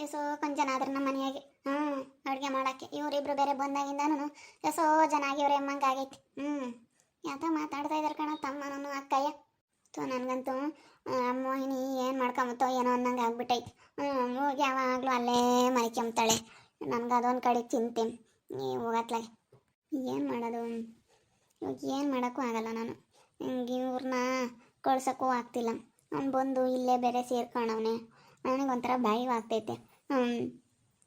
ಎಷ್ಟೋ ಕೊಂಚ ಜನ ಆದ್ರೆ ನಮ್ಮ ಮನೆಯಾಗೆ ಅಡುಗೆ ಮಾಡೋಕ್ಕೆ ಇವರಿಬ್ರು ಬೇರೆ ಬಂದಾಗಿಂದನೂ ಎಷ್ಟೋ ಜನ ಆಗಿವ್ರೆ ಅಮ್ಮಂಗೆ ಆಗೈತಿ ಯಾತ ಮಾತಾಡ್ತಾ ಇದ್ದಾರೆ ಕಣ ತಮ್ಮನೂ ಅಕ್ಕಯ್ಯ. ನನಗಂತೂ ಮೋಹಿನಿ ಏನು ಮಾಡ್ಕೊಂಬತ್ತೋ ಏನೋ ಅನ್ನಂಗೆ ಆಗ್ಬಿಟ್ಟೈತಿ. ಹೋಗಿ ಯಾವಾಗಲೂ ಅಲ್ಲೇ ಮಲ್ಕೊಂತಾಳೆ. ನನಗೆ ಅದೊಂದು ಕಡೆ ಚಿಂತೆ. ಹೋಗತ್ಲಾಗೆ ಏನು ಮಾಡೋದು, ಇವಾಗ ಏನು ಮಾಡೋಕ್ಕೂ ಆಗಲ್ಲ. ನಾನು ಹಿಂಗೆ ಇವ್ರನ್ನ ಕಳ್ಸೋಕ್ಕೂ ಆಗ್ತಿಲ್ಲ. ಅವ್ನು ಬಂದು ಇಲ್ಲೇ ಬೇರೆ ಸೇರ್ಕೊಂಡವನೆ. ನನಗೊಂಥರ ಭಯವಾಗ್ತೈತೆ.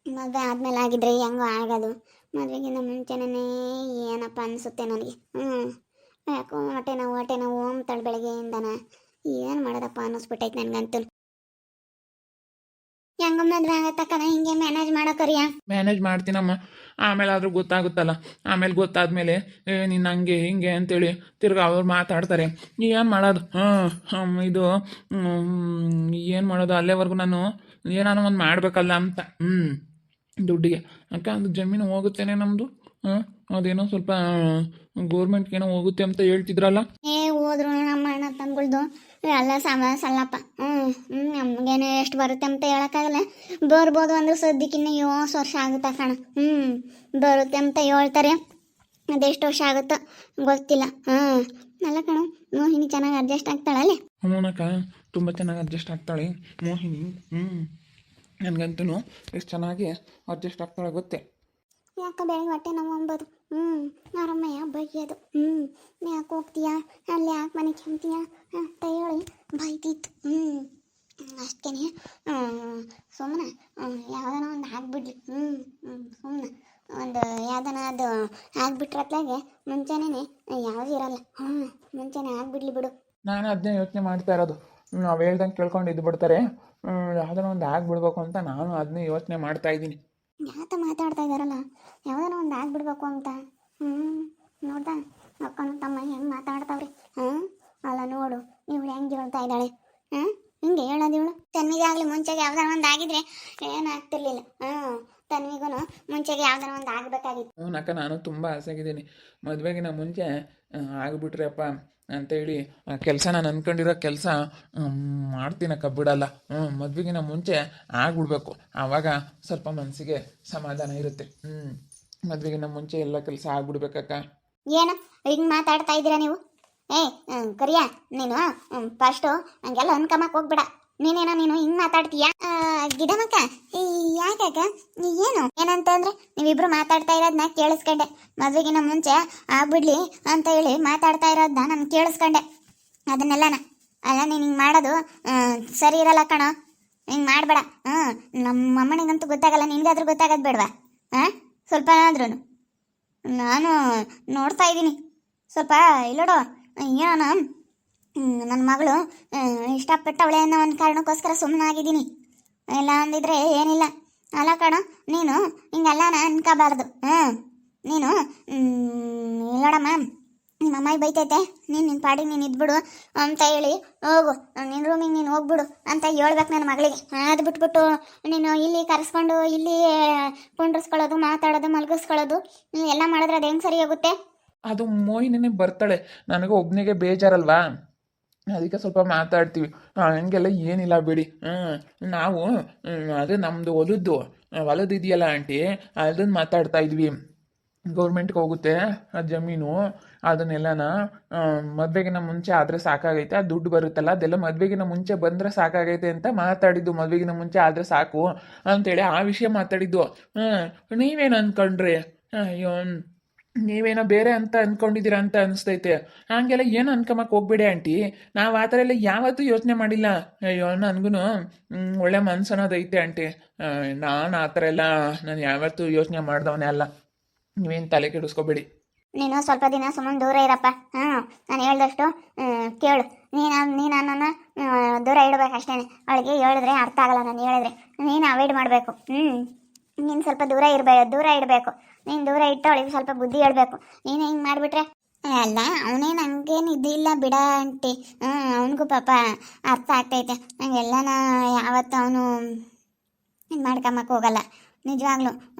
ಮದುವೆ ಆದಮೇಲೆ ಆಗಿದ್ರೆ ಹೆಂಗೋ ಆಗೋದು, ಮದುವೆಗಿಂತ ಮುಂಚೆನೇ ಏನಪ್ಪ ಅನಿಸುತ್ತೆ ನನಗೆ. ಯಾಕೋ ಹೊಟ್ಟೆ ನೋವು ಅಂತಾಳೆ ಬೆಳಗ್ಗೆಯಿಂದನ. ಏನು ಮಾಡೋದಪ್ಪ ಅನ್ನಿಸ್ಬಿಟ್ಟೈತೆ ನನಗಂತೂ. ಹೆಂಗ ಮದುವೆ ಆಗತ್ತಕ್ಕನ ಹಿಂಗೆ ಮ್ಯಾನೇಜ್ ಮಾಡೋಕರಿಯ. ಮ್ಯಾನೇಜ್ ಮಾಡ್ತೀನಮ್ಮ, ಆಮೇಲೆ ಆದರೂ ಗೊತ್ತಾಗುತ್ತಲ್ಲ. ಆಮೇಲೆ ಗೊತ್ತಾದ್ಮೇಲೆ ನೀನು ಹಂಗೆ ಹಿಂಗೆ ಅಂತೇಳಿ ತಿರ್ಗಿ ಅವ್ರು ಮಾತಾಡ್ತಾರೆ. ಏನು ಮಾಡೋದು? ಇದು ಏನು ಮಾಡೋದು? ಅಲ್ಲೇವರೆಗೂ ನಾನು ಏನಾನು ಒಂದು ಮಾಡಬೇಕಲ್ಲ ಅಂತ. ದುಡ್ಡಿಗೆ ಅಕ್ಕ ಅದು ಜಮೀನು ಹೋಗುತ್ತೇನೆ ನಮ್ಮದು. ಅದೇನೋ ಸ್ವಲ್ಪ ಗೋರ್ಮೆಂಟ್ಗೇನೋ ಹೋಗುತ್ತೆ ಅಂತ ಹೇಳ್ತಿದ್ರಲ್ಲ. ಹೋದ್ರು ನಮ್ಮ ಅಣ್ಣ ತಂದ್ಗಳ್ದು ಎಲ್ಲ ಸಲ್ಲಪ್ಪ. ನಮಗೇನೆ ಎಷ್ಟು ಬರುತ್ತೆ ಅಂತ ಹೇಳೋಕ್ಕಾಗಲ್ಲ. ಬರ್ಬೋದು ಅಂದ್ರೆ ಸದ್ಯಕ್ಕಿನ್ನ 7 ವರ್ಷ ಆಗುತ್ತೆ ಕಣ. ಬರುತ್ತೆ ಅಂತ ಹೇಳ್ತಾರೆ. ಅದೆಷ್ಟು ವರ್ಷ ಆಗುತ್ತೋ ಗೊತ್ತಿಲ್ಲ. ಅಲ್ಲ ಕಣ, ಮೋಹಿನಿ ಚೆನ್ನಾಗಿ ಅಡ್ಜಸ್ಟ್ ಆಗ್ತಾಳಲ್ಲೇ? ಹ್ಞೂನಕ್ಕ, ತುಂಬ ಚೆನ್ನಾಗಿ ಅಡ್ಜಸ್ಟ್ ಆಗ್ತಾಳೆ ಮೋಹಿನಿ. ನನಗಂತೂ ಎಷ್ಟು ಚೆನ್ನಾಗಿ ಅಡ್ಜಸ್ಟ್ ಆಗ್ತಾಳೆ ಗೊತ್ತೇ. ಯಾಕೆ ಬೆಳಗ್ಗೆ ಹೊಟ್ಟೆ ನೋವು ಅಂಬೋದು, ಆರಮ್ಮಯ್ಯ ಬೈಯೋದು, ಯಾಕೆ ಹೋಗ್ತೀಯಾ, ಅಲ್ಲಿ ಯಾಕೆ ಮನೆ ಕೆಮ್ತೀಯಾ ಅಂತ ಹೇಳಿ ಬೈತಿತ್ತು. ಅಷ್ಟೇ ಸುಮ್ಮನೆ ಯಾವ್ದಾನ ಒಂದು ಹಾಕ್ಬಿಡ್ಲಿ. ಸುಮ್ಮನೆ ಒಂದು ಯಾವ್ದಾನ ಅದು ಆಗ್ಬಿಟ್ರತ್ಲಾಗೆ ಮುಂಚೆನೇ ಯಾವ್ದು ಇರಲ್ಲ. ಮುಂಚೆನೇ ಆಗ್ಬಿಡ್ಲಿ ಬಿಡು. ನಾನು ಅದನ್ನೇ ಯೋಚನೆ ಮಾಡ್ತಾ ಇರೋದು. ನಾವು ಹೇಳ್ದಂಗೆ ಕೇಳ್ಕೊಂಡು ಇದ್ದು ಬಿಡ್ತಾರೆ, ಯಾವ್ದಾನ ಒಂದು ಆಗ್ಬಿಡ್ಬೇಕು ಅಂತ ನಾನು ಅದನ್ನೇ ಯೋಚನೆ ಮಾಡ್ತಾ ಇದ್ದೀನಿ. ಯಾತ ಮಾತಾಡ್ತಾ ಇದ್ದಾರಲ್ಲ, ಯಾವ್ದಾನ ಒಂದು ಆಗ್ಬಿಡ್ಬೇಕು ಅಂತ. ನೋಡ್ದ ಅಕ್ಕನ ತಮ್ಮ ಹೆಂಗೆ ಮಾತಾಡ್ತಾವ್ರಿ. ಅಲ್ಲ ನೋಡು, ಇವಳು ಹೆಂಗೆ ಹೇಳ್ತಾ ಇದ್ದಾಳೆ. ಹಿಂಗೆ ಹೇಳೋದು ಇವಳು. ತನ್ವಿಗೆ ಆಗಲಿ ಮುಂಚೆಗೆ ಯಾವ್ದಾನ ಒಂದು ಆಗಿದ್ರೆ ಏನಾಗ್ತಿರ್ಲಿಲ್ಲ. ತನ್ವಿಗೂ ಮುಂಚೆಗೆ ಯಾವ್ದಾನ ಒಂದು ಆಗಬೇಕಾಗಿತ್ತು. ಅಕ್ಕ, ನಾನು ತುಂಬ ಆಸೆಗಿದ್ದೀನಿ ಮದುವೆಗಿನ ಮುಂಚೆ ಆಗಿಬಿಟ್ರಪ್ಪ ಅಂತೇಳಿ. ಕೆಲಸ ನಾನು ಅಂದ್ಕೊಂಡಿರೋ ಕೆಲಸ ಮಾಡ್ತೀನಕ್ಕ, ಬಿಡಲ್ಲ. ಮದುವೆಗಿನ ಮುಂಚೆ ಆಗ್ಬಿಡ್ಬೇಕು, ಆವಾಗ ಸ್ವಲ್ಪ ಮನಸ್ಸಿಗೆ ಸಮಾಧಾನ ಇರುತ್ತೆ. ಮದುವೆಗಿನ ಮುಂಚೆ ಎಲ್ಲ ಕೆಲಸ ಆಗ್ಬಿಡ್ಬೇಕಕ್ಕ. ಏನು ಹಿಂಗೆ ಮಾತಾಡ್ತಾ ಇದ್ದೀರಾ ನೀವು? ಕರಿಯ, ನೀನು ಫಸ್ಟು ಹಂಗೆಲ್ಲ ಅನ್ಕಮಕ್ಕೆ ಹೋಗ್ಬೇಡ. ನೀನೇನೋ ನೀನು ಹಿಂಗೆ ಮಾತಾಡ್ತೀಯಾ? ಗಿಡಮಕ್ಕ, ಯಾಕಾಗ ಏನು ಏನಂತ ಅಂದ್ರೆ ನೀವಿಬ್ರು ಮಾತಾಡ್ತಾ ಇರೋದನ್ನ ಕೇಳಿಸ್ಕೊಂಡೆ. ಮದುವೆಗಿನ ಮುಂಚೆ ಆಗ್ಬಿಡ್ಲಿ ಅಂತ ಹೇಳಿ ಮಾತಾಡ್ತಾ ಇರೋದನ್ನ ನಾನು ಕೇಳಿಸ್ಕೊಂಡೆ. ಅದನ್ನೆಲ್ಲನ ಅಲ್ಲ, ನೀನು ಹಿಂಗೆ ಮಾಡೋದು ಸರಿ ಇರಲ್ಲ ಕಣೋ. ಹಿಂಗೆ ಮಾಡಬೇಡ. ನಮ್ಮ ಅಮ್ಮನಿಗಂತೂ ಗೊತ್ತಾಗಲ್ಲ, ನಿನಗಾದ್ರೂ ಗೊತ್ತಾಗೋದು ಬೇಡವಾ? ಸ್ವಲ್ಪ ಆದ್ರೂ ನಾನು ನೋಡ್ತಾ ಇದ್ದೀನಿ. ಸ್ವಲ್ಪ ಇಲ್ಲೋಡು, ಏನೋ ನನ್ನ ಮಗಳು ಇಷ್ಟಪಟ್ಟವಳೆ ಅನ್ನೋ ಒಂದು ಕಾರಣಕ್ಕೋಸ್ಕರ ಸುಮ್ಮನೆ ಆಗಿದ್ದೀನಿ. ಇಲ್ಲ ಅಂದಿದ್ರೆ ಏನಿಲ್ಲ. ಅಲ್ಲ ಕಣ, ನೀನು ಹಿಂಗೆಲ್ಲ ಅನ್ಕೋಬಾರ್ದು. ನೀನು ಇಲ್ಲೋಡಮ್ಮ, ನಿಮ್ಮ ಅಮ್ಮಾಯಿ ಬೈತೈತೆ, ನಿನ್ನ ಪಾಡಿಗೆ ನೀನು ಇದ್ಬಿಡು ಅಂತ ಹೇಳಿ ಹೋಗು, ನಿನ್ನ ರೂಮಿಗೆ ನೀನು ಹೋಗ್ಬಿಡು ಅಂತ ಹೇಳ್ಬೇಕು ನನ್ನ ಮಗಳಿಗೆ. ಅದು ಬಿಟ್ಬಿಟ್ಟು ನೀನು ಇಲ್ಲಿ ಕರೆಸ್ಕೊಂಡು ಇಲ್ಲಿ ಕುಂಡ್ರಿಸ್ಕೊಳ್ಳೋದು, ಮಾತಾಡೋದು, ಮಲಗಿಸ್ಕೊಳ್ಳೋದು ಎಲ್ಲ ಮಾಡಿದ್ರೆ ಅದು ಹೆಂಗೆ ಸರಿ ಹೋಗುತ್ತೆ? ಅದು ಮೋಹಿನಿನೇ ಬರ್ತಾಳೆ, ನನಗೆ ಒಬ್ಬನಿಗೆ ಬೇಜಾರಲ್ವಾ, ಅದಕ್ಕೆ ಸ್ವಲ್ಪ ಮಾತಾಡ್ತೀವಿ. ಹಂಗೆಲ್ಲ ಏನಿಲ್ಲ ಬಿಡಿ. ನಾವು ಅದೇ ನಮ್ಮದು ಹೊಲದಿದೆಯಲ್ಲ ಆಂಟಿ, ಅದನ್ನು ಮಾತಾಡ್ತಾ ಇದ್ವಿ. ಗೌರ್ಮೆಂಟ್ಗೆ ಹೋಗುತ್ತೆ ಆ ಜಮೀನು, ಅದನ್ನೆಲ್ಲನ ಮದುವೆಗಿನ ಮುಂಚೆ ಆದರೆ ಸಾಕಾಗೈತೆ. ಆ ದುಡ್ಡು ಬರುತ್ತಲ್ಲ, ಅದೆಲ್ಲ ಮದುವೆಗಿನ ಮುಂಚೆ ಬಂದರೆ ಸಾಕಾಗೈತೆ ಅಂತ ಮಾತಾಡಿದ್ದು. ಮದುವೆಗಿನ ಮುಂಚೆ ಆದರೆ ಸಾಕು ಅಂತೇಳಿ ಆ ವಿಷಯ ಮಾತಾಡಿದ್ದು. ನೀವೇನು ಅಂದ್ಕೊಂಡ್ರಿ? ಅಯ್ಯೋ, ನೀವೇನೋ ಬೇರೆ ಅಂತ ಅಂದ್ಕೊಂಡಿದ್ದೀರಾ ಅಂತ ಅನಿಸ್ತೈತೆ. ಹಂಗೆಲ್ಲ ಏನು ಅನ್ಕೊಂಬಕ್ಕೆ ಹೋಗ್ಬೇಡಿ ಆಂಟಿ, ನಾವು ಆ ಥರ ಎಲ್ಲ ಯಾವತ್ತೂ ಯೋಚನೆ ಮಾಡಿಲ್ಲ. ಅಯ್ಯೋ, ನನಗೂ ಒಳ್ಳೆ ಮನ್ಸು ಅನ್ನೋದೈತೆ ಆಂಟಿ. ನಾನು ಆ ಥರ ಎಲ್ಲ ನಾನು ಯಾವತ್ತೂ ಯೋಚನೆ ಮಾಡ್ದವನೇ ಅಲ್ಲ. ನೀವೇನು ತಲೆ ಕೆಡಿಸ್ಕೋಬೇಡಿ. ನೀನು ಸ್ವಲ್ಪ ದಿನ ಸುಮ್ಮನೆ ದೂರ ಇರಪ್ಪ. ನಾನು ಹೇಳ್ದಷ್ಟು ಕೇಳು. ನೀನು ನನ್ನನ್ನು ದೂರ ಇಡಬೇಕಷ್ಟೇ. ಅವಳಿಗೆ ಹೇಳಿದ್ರೆ ಅರ್ಥ ಆಗಲ್ಲ. ನಾನು ಹೇಳಿದ್ರೆ ನೀನು ಅವಾಯ್ಡ್ ಮಾಡಬೇಕು. ನೀನು ಸ್ವಲ್ಪ ದೂರ ಇಡಬೇಕು. ನೀನು ದೂರ ಇಟ್ಟು ಅವಳಿಗೆ ಸ್ವಲ್ಪ ಬುದ್ಧಿ ಹೇಳ್ಬೇಕು. ನೀನು ಹಿಂಗೆ ಮಾಡಿಬಿಟ್ರೆ ಅಲ್ಲ, ಅವನೇನು ಹಂಗೇನು ಇದಿಲ್ಲ ಬಿಡ ಆಂಟಿ. ಅವನಿಗೂ ಪಾಪ ಅರ್ಥ ಆಗ್ತೈತೆ. ಹಂಗೆಲ್ಲನ ಯಾವತ್ತು ಅವನು ಇದು ಮಾಡ್ಕೊಂಬಕ್ಕೆ ಹೋಗಲ್ಲ. ನಿಜವಾಗ್ಲೂ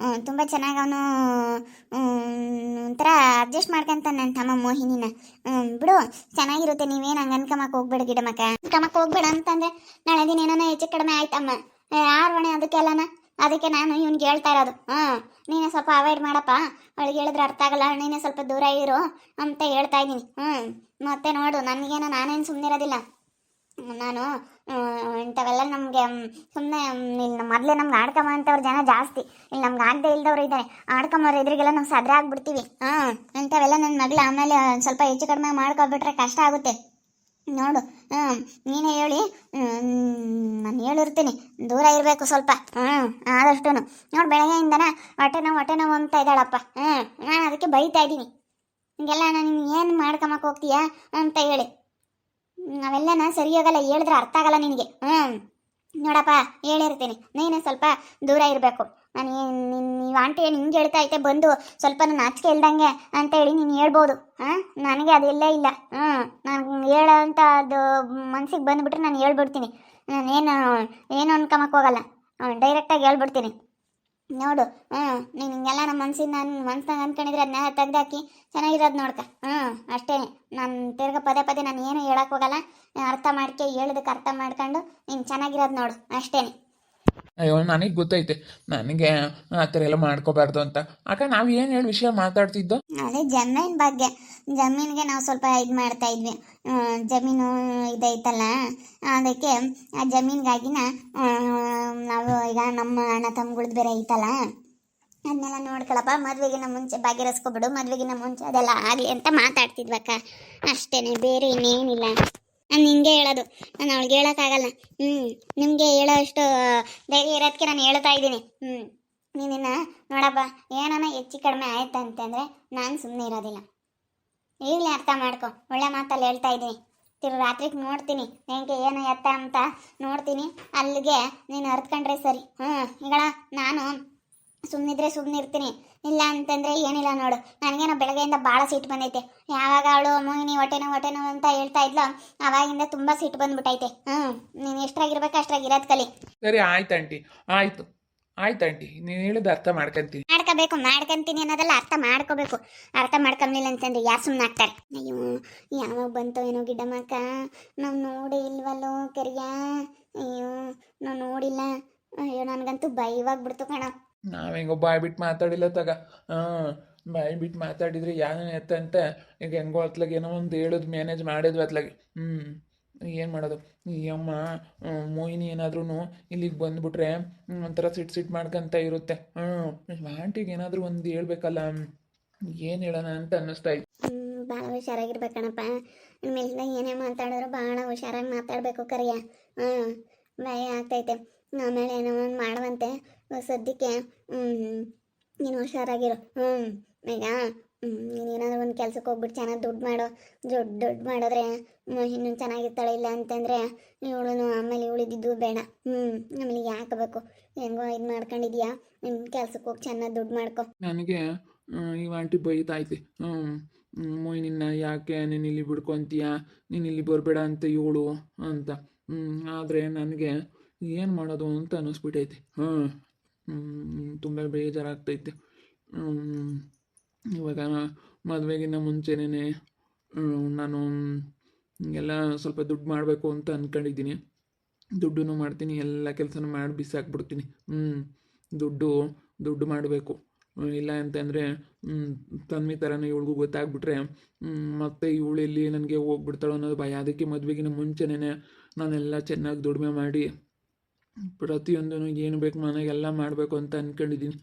ತುಂಬ ಚೆನ್ನಾಗಿ ಅವನು ಒಂಥರ ಅಡ್ಜಸ್ಟ್ ಮಾಡ್ಕೊಂತಾನೆ ನನ್ನ ತಮ್ಮ ಮೋಹಿನಿನ. ಬಿಡು, ಚೆನ್ನಾಗಿರುತ್ತೆ. ನೀವೇನು ಹಂಗೆ ಅನ್ಕೊಂಬಕ್ಕೆ ಹೋಗ್ಬೇಡ ಗಿಡಮಕ್ಕ. ಅನ್ಕೊಂಬಕ್ಕೆ ಹೋಗ್ಬೇಡ ಅಂತಂದರೆ ನಾಳೆ ದಿನ ಏನೋ ಹೆಚ್ಚು ಕಡಿಮೆ ಆಯ್ತಮ್ಮ, ಆರ್ವಣೆ ಅದಕ್ಕೆಲ್ಲನ ಅದಕ್ಕೆ ನಾನು ಇವ್ನಿಗೆ ಹೇಳ್ತಾ ಇರೋದು. ನೀನೇ ಸ್ವಲ್ಪ ಅವಾಯ್ಡ್ ಮಾಡಪ್ಪ, ಅವಳಿಗೆ ಹೇಳಿದ್ರೆ ಅರ್ಥ ಆಗಲ್ಲ, ನೀನೇ ಸ್ವಲ್ಪ ದೂರ ಇರು ಅಂತ ಹೇಳ್ತಾ ಇದ್ದೀನಿ. ಮತ್ತೆ ನೋಡು, ನನಗೇನೋ ನಾನೇನು ಸುಮ್ಮನಿರೋದಿಲ್ಲ. ನಾನು ಇಂಥವೆಲ್ಲ ನಮಗೆ ಸುಮ್ಮನೆ ಇಲ್ಲಿ ಮೊದಲೇ ನಮ್ಗೆ ಆಡ್ಕೊಂಬ ಅಂತವ್ರು ಜನ ಜಾಸ್ತಿ, ಇಲ್ಲಿ ನಮ್ಗೆ ಆಗದೆ ಇಲ್ದವ್ರು ಇದ್ದಾರೆ. ಆಡ್ಕೊಂಬವ್ರು ಎದುರಿಗೆಲ್ಲ ನಾವು ಸದ್ರೆ ಆಗ್ಬಿಡ್ತೀವಿ. ಇಂಥವೆಲ್ಲ ನನ್ನ ಮಗಳು ಆಮೇಲೆ ಸ್ವಲ್ಪ ಹೆಚ್ಚು ಕಡಿಮೆ ಮಾಡ್ಕೊಬಿಟ್ರೆ ಕಷ್ಟ ಆಗುತ್ತೆ ನೋಡು. ನೀನೇ ಹೇಳಿ, ನಾನು ಹೇಳಿರ್ತೀನಿ ದೂರ ಇರಬೇಕು ಸ್ವಲ್ಪ. ಆದಷ್ಟು ನೋಡು, ಬೆಳಗ್ಗೆಯಿಂದನೇ ಹೊಟ್ಟೆ ನೋವು ಅಂತ ಇದ್ದಾಳಪ್ಪ. ನಾನು ಅದಕ್ಕೆ ಬೈತಾ ಇದ್ದೀನಿ, ಹಿಂಗೆಲ್ಲ ನಾನು ಏನು ಮಾಡ್ಕೊಂಬಕ್ಕೆ ಹೋಗ್ತೀಯಾ ಅಂತ ಹೇಳಿ. ನಾವೆಲ್ಲನ ಸರಿ ಹೋಗಲ್ಲ, ಹೇಳಿದ್ರೆ ಅರ್ಥ ಆಗಲ್ಲ ನಿನಗೆ. ನೋಡಪ್ಪ, ಹೇಳಿರ್ತೀನಿ, ನೀನೇ ಸ್ವಲ್ಪ ದೂರ ಇರಬೇಕು. ನಾನು ನೀವು ಆಂಟಿ ಏನು ಹಿಂಗೆ ಹೇಳ್ತಾ ಐತೆ, ಬಂದು ಸ್ವಲ್ಪ ನಾನು ನಾಚಿಕೆ ಇಲ್ದಂಗೆ ಅಂತ ಹೇಳಿ ನೀನು ಹೇಳ್ಬೋದು. ನನಗೆ ಅದೆಲ್ಲ ಇಲ್ಲ. ನಾನು ಹೇಳೋ ಅಂತ ಅದು ಮನ್ಸಿಗೆ ಬಂದುಬಿಟ್ರೆ ನಾನು ಹೇಳ್ಬಿಡ್ತೀನಿ. ಏನು ಅನ್ಕೊಂಬಕ್ಕೆ ಹೋಗಲ್ಲ, ಡೈರೆಕ್ಟಾಗಿ ಹೇಳ್ಬಿಡ್ತೀನಿ. ನೋಡು, ನೀನು ಹಿಂಗೆಲ್ಲ ನಮ್ಮ ಮನ್ಸಿನಾಗ ಅಂದ್ಕೊಂಡಿದ್ರೆ ಅದನ್ನ ತೆಗ್ದಾಕಿ ಚೆನ್ನಾಗಿರೋದು ನೋಡ್ಕ. ಅಷ್ಟೇ. ನಾನು ತಿರ್ಗ ಪದೇ ನಾನು ಏನು ಹೇಳಕ್ಕೆ ಹೋಗಲ್ಲ. ಅರ್ಥ ಮಾಡ್ಕೆ, ಹೇಳೋದಕ್ಕೆ ಅರ್ಥ ಮಾಡ್ಕೊಂಡು ನೀನು ಚೆನ್ನಾಗಿರೋದು ನೋಡು, ಅಷ್ಟೇ. ಅಯ್ಯೋ, ನನಗೆ ಗೊತ್ತೈತೆ ನನಗೆ ಆ ಥರ ಎಲ್ಲ ಮಾಡ್ಕೋಬಾರ್ದು ಅಂತ. ಅಕ್ಕ, ನಾವು ಏನು ಹೇಳಿ ವಿಷಯ ಮಾತಾಡ್ತಿದ್ದೋ? ಅದೇ ಜಮೀನ್ ಬಗ್ಗೆ. ಜಮೀನಿಗೆ ನಾವು ಸ್ವಲ್ಪ ಇದು ಮಾಡ್ತಾ ಇದ್ವಿ. ಜಮೀನು ಇದೈತಲ್ಲ, ಅದಕ್ಕೆ ಆ ಜಮೀನಿಗಾಗಿನ ನಾವು ಈಗ ನಮ್ಮ ಅಣ್ಣ ತಮ್ಮಗಳದ್ದು ಬೇರೆ ಐತಲ್ಲ, ಅದನ್ನೆಲ್ಲ ನೋಡ್ಕೊಳಪ್ಪ, ಮದುವೆಗಿನ ಮುಂಚೆ ಬಗೆಹರಿಸ್ಕೊಬಿಡು, ಮದುವೆಗಿನ ಮುಂಚೆ ಅದೆಲ್ಲ ಆಗಲಿ ಅಂತ ಮಾತಾಡ್ತಿದ್ವಕ್ಕ. ಅಷ್ಟೇ, ಬೇರೆ ಇನ್ನೇನಿಲ್ಲ. ನಾನು ನಿಂಗೆ ಹೇಳೋದು, ನಾನು ಅವಳಿಗೆ ಹೇಳೋಕ್ಕಾಗಲ್ಲ. ನಿಮಗೆ ಹೇಳೋ ಅಷ್ಟು ಧೈರ್ಯ ಇರೋದಕ್ಕೆ ನಾನು ಹೇಳ್ತಾ ಇದ್ದೀನಿ. ನೀನಿನ್ನ ನೋಡಪ್ಪ, ಏನಾನ ಹೆಚ್ಚು ಕಡಿಮೆ ಆಯ್ತು ಅಂತಂದರೆ ನಾನು ಸುಮ್ಮನೆ ಇರೋದಿಲ್ಲ. ಈಗಲೇ ಅರ್ಥ ಮಾಡ್ಕೊ, ಒಳ್ಳೆ ಮಾತಲ್ಲಿ ಹೇಳ್ತಾ ಇದ್ದೀನಿ. ರಾತ್ರಿಗೆ ನೋಡ್ತೀನಿ ಹೆಂಗೆ ಏನು ಎತ್ತ ಅಂತ ನೋಡ್ತೀನಿ, ಅಲ್ಲಿಗೆ ನೀನು ಅರ್ತ್ಕೊಂಡ್ರೆ ಸರಿ. ಈಗ ನಾನು ಸುಮ್ಮನಿರ್ತೀನಿ, ಇಲ್ಲ ಅಂತಂದರೆ ಏನಿಲ್ಲ ನೋಡು. ನನಗೇನೋ ಬೆಳಗ್ಗೆಯಿಂದ ಭಾಳ ಸಿಟ್ಟು ಬಂದೈತೆ. ಯಾವಾಗ ಅವಳು ಮೋಹಿನಿ ಹೊಟ್ಟೆ ನೋವು ಅಂತ ಹೇಳ್ತಾ ಇದ್ಲೋ ಆವಾಗಿಂದ ತುಂಬ ಸಿಟ್ಟು ಬಂದ್ಬಿಟ್ಟೈತೆ. ನೀನು ಎಷ್ಟ್ರಾಗಿರ್ಬೇಕು ಅಷ್ಟ್ರಾಗಿ ಇರೋದು ಕಲಿ. ಸರಿ, ಆಯ್ತು ಆಂಟಿ, ಆಯ್ತು ಆಂಟಿ, ನೀನು ಹೇಳಿದ ಅರ್ಥ ಮಾಡ್ಕೊಂತೀನಿ ಅನ್ನೋದೆಲ್ಲ ಅರ್ಥ ಮಾಡ್ಕೋಬೇಕು. ಅರ್ಥ ಮಾಡ್ಕೊಂಬಿಲ್ಲ ಅಂತಂದ್ರೆ ಯಾರು ಸುಮ್ಮನೆ ಆಗ್ತಾರೆ. ಅಯ್ಯೋ, ಯಾವಾಗ ಬಂತೋ ಏನೋ ಗಿಡ್ಡಮ್ಮಕ್ಕ, ನಾವು ನೋಡಿ ಇಲ್ವಲ್ಲೋ ಕರಿಯ. ಅಯ್ಯೋ, ನಾವು ನೋಡಿಲ್ಲ. ಅಯ್ಯೋ, ನನಗಂತೂ ಭಯವಾಗ್ಬಿಡ್ತು ಕಣ. ನಾವೆಂಗೋ ಬಾಯ್ ಬಿಟ್ಟು ಮಾತಾಡಿಲ್ಲ ತಗ. ಬಾಯ್ ಬಿಟ್ಟು ಮಾತಾಡಿದ್ರೆ ಯಾನೇ ಎತ್ತಂತ ಈಗ ಹೆಂಗೋ ಅತ್ಲಾಗ ಏನೋ ಒಂದು ಹೇಳೋದು ಮ್ಯಾನೇಜ್ ಮಾಡಿದ್ವಿ ಅತ್ಲಾಗೆ. ಏನು ಮಾಡೋದು? ಈ ಅಮ್ಮ ಮೋಹಿನಿ ಏನಾದ್ರೂ ಇಲ್ಲಿಗೆ ಬಂದುಬಿಟ್ರೆ ಒಂಥರ ಸಿಟ್ಟು ಮಾಡ್ಕೊಂತ ಇರುತ್ತೆ. ಆಂಟಿಗೆ ಏನಾದರೂ ಒಂದು ಹೇಳ್ಬೇಕಲ್ಲ, ಏನು ಹೇಳೋಣ ಅಂತ ಅನ್ನಿಸ್ತಾ ಇತ್ತು. ಭಾಳ ಹುಷಾರಾಗಿರ್ಬೇಕಣಪ್ಪ. ಇನ್ಮೇಲಿಂದ ಏನೇ ಮಾತಾಡಿದ್ರು ಭಾಳ ಹುಷಾರಾಗಿ ಮಾತಾಡಬೇಕು ಕರಿಯ. ಭಯ ಆಗ್ತೈತೆ. ಆಮೇಲೆ ಏನೋ ಒಂದು ಮಾಡುವಂತೆ. ಸದ್ಯಕ್ಕೆ ನೀನು ಹುಷಾರಾಗಿರು. ಈಗ ನೀನೇನಾದ್ರೂ ಒಂದು ಕೆಲ್ಸಕ್ಕೆ ಹೋಗ್ಬಿಟ್ಟು ಚೆನ್ನಾಗಿ ದುಡ್ಡು ಮಾಡಿದ್ರೆ ಇನ್ನೂ ಚೆನ್ನಾಗಿರ್ತಾಳೆ. ಇಲ್ಲ ಅಂತಂದರೆ ಇವಳು ಆಮೇಲೆ ಉಳಿದಿದ್ದು ಬೇಡ. ಆಮೇಲೆ ಯಾಕಬೇಕು? ಹೆಂಗೋ ಇದು ಮಾಡ್ಕೊಂಡಿದ್ಯಾ, ನಿಮ್ಮ ಕೆಲ್ಸಕ್ಕೆ ಹೋಗಿ ಚೆನ್ನಾಗಿ ದುಡ್ಡು ಮಾಡ್ಕೊ. ನನಗೆ ಈ ಆಂಟಿ ಬೈತಾಯ್ತಿ, ನಿನ್ನ ಯಾಕೆ ನೀನು ಇಲ್ಲಿ ಬಿಡ್ಕೊತೀಯ, ನೀನು ಇಲ್ಲಿ ಬರಬೇಡ ಅಂತ ಇವಳು ಅಂತ. ಆದರೆ ನನಗೆ ಏನು ಮಾಡೋದು ಅಂತ ಅನ್ನಿಸ್ಬಿಟ್ಟೈತಿ. ತುಂಬ ಬೇಜಾರಾಗ್ತೈತೆ. ಇವಾಗ ಮದುವೆಗಿನ್ನ ಮುಂಚೆನೇ ನಾನು ಎಲ್ಲ ಸ್ವಲ್ಪ ದುಡ್ಡು ಮಾಡಬೇಕು ಅಂತ ಅಂದ್ಕೊಂಡಿದ್ದೀನಿ. ದುಡ್ಡು ಮಾಡ್ತೀನಿ, ಎಲ್ಲ ಕೆಲಸನೂ ಮಾಡಿ ಬಿಸಾಕ್ಬಿಡ್ತೀನಿ. ದುಡ್ಡು ಮಾಡಬೇಕು. ಇಲ್ಲ ಅಂತಂದರೆ ತನ್ಮಿ ಥರನೇ ಇವಳಿಗೂ ಗೊತ್ತಾಗ್ಬಿಟ್ರೆ ಮತ್ತೆ ಇವಳು ಎಲ್ಲಿ ನನಗೆ ಹೋಗ್ಬಿಡ್ತಾಳೋ ಅನ್ನೋದು ಭಯ. ಅದಕ್ಕೆ ಮದುವೆಗಿನ ಮುಂಚೆನೇ ನಾನೆಲ್ಲ ಚೆನ್ನಾಗಿ ದುಡಿಮೆ ಮಾಡಿ ಪ್ರತಿಯೊಂದೂ ಏನು ಬೇಕು ಮನೆಗೆಲ್ಲ ಮಾಡಬೇಕು ಅಂತ ಅಂದ್ಕೊಂಡಿದ್ದೀನಿ.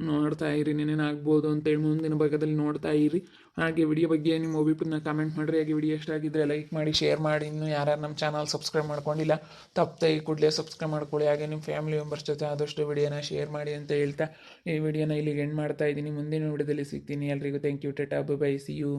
ನೋಡ್ತಾ ಇರಿ, ಏನೇನಾಗ್ಬೋದು ಅಂತೇಳಿ ಮುಂದಿನ ಭಾಗದಲ್ಲಿ ನೋಡ್ತಾ ಇರಿ. ಹಾಗೆ ವಿಡಿಯೋ ಬಗ್ಗೆ ನಿಮ್ಮ ಒಪಿನಿಯನ್ನ ಕಮೆಂಟ್ ಮಾಡಿರಿ. ಹಾಗೆ ವಿಡಿಯೋ ಇಷ್ಟ ಆಗಿದ್ದರೆ ಲೈಕ್ ಮಾಡಿ, ಶೇರ್ ಮಾಡಿ. ಇನ್ನೂ ಯಾರು ನಮ್ಮ ಚಾನಲ್ ಸಬ್ಸ್ಕ್ರೈಬ್ ಮಾಡ್ಕೊಂಡಿಲ್ಲ ತಪ್ಪದೆ ಈ ಕೂಡಲೇ ಸಬ್ಸ್ಕ್ರೈಬ್ ಮಾಡ್ಕೊಳ್ಳಿ. ಹಾಗೆ ನಿಮ್ಮ ಫ್ಯಾಮಿಲಿ ಮೆಂಬರ್ಸ್ ಜೊತೆ ಆದಷ್ಟು ವಿಡಿಯೋನ ಶೇರ್ ಮಾಡಿ ಅಂತ ಹೇಳ್ತಾ ಈ ವಿಡಿಯೋನ ಇಲ್ಲಿಗೆ ಎಂಡ್ ಮಾಡ್ತಾ ಇದ್ದೀನಿ. ಮುಂದಿನ ವಿಡಿಯೋದಲ್ಲಿ ಸಿಗ್ತೀನಿ. ಎಲ್ರಿಗೂ thank you. Tata, bye, see you.